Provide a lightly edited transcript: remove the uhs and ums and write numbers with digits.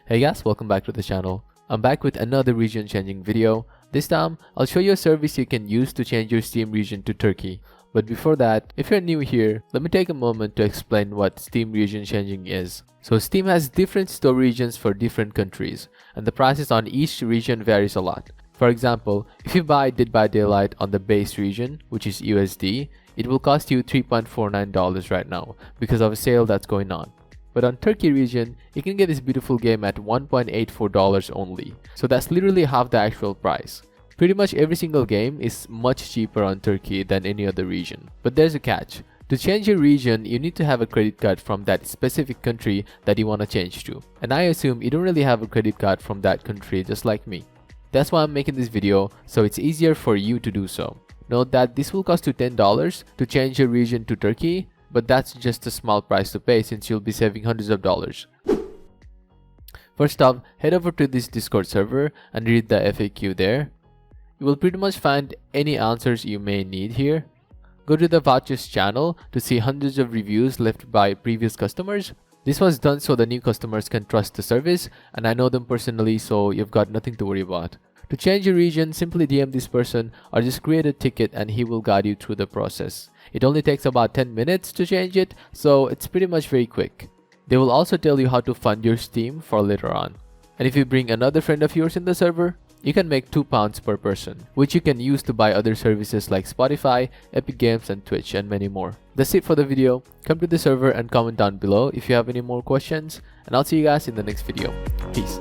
Hey guys, welcome back to the channel. I'm back with another region changing video. This time, I'll show you a service you can use to change your Steam region to Turkey. But before that, if you're new here, let me take a moment to explain what Steam region changing is. So Steam has different store regions for different countries, and the prices on each region varies a lot. For example, if you buy Dead by Daylight on the base region, which is USD, it will cost you $3.49 right now because of a sale that's going on. But on Turkey region, you can get this beautiful game at $1.84 only. So that's literally half the actual price. Pretty much every single game is much cheaper on Turkey than any other region. But there's a catch. To change your region, you need to have a credit card from that specific country that you want to change to. And I assume you don't really have a credit card from that country just like me. That's why I'm making this video, so it's easier for you to do so. Note that this will cost you $10 to change your region to Turkey, but that's just a small price to pay since you'll be saving hundreds of dollars. First off, head over to this Discord server and read the FAQ there. You will pretty much find any answers you may need here. Go to the vouchers channel to see hundreds of reviews left by previous customers. This was done so the new customers can trust the service, and I know them personally, so you've got nothing to worry about. To change your region, simply DM this person or just create a ticket and he will guide you through the process. It only takes about 10 minutes to change it, so it's pretty much very quick. They will also tell you how to fund your Steam for later on. And if you bring another friend of yours in the server, you can make £2 per person, which you can use to buy other services like Spotify, Epic Games, and Twitch, and many more. That's it for the video. Come to the server and comment down below if you have any more questions, and I'll see you guys in the next video. Peace.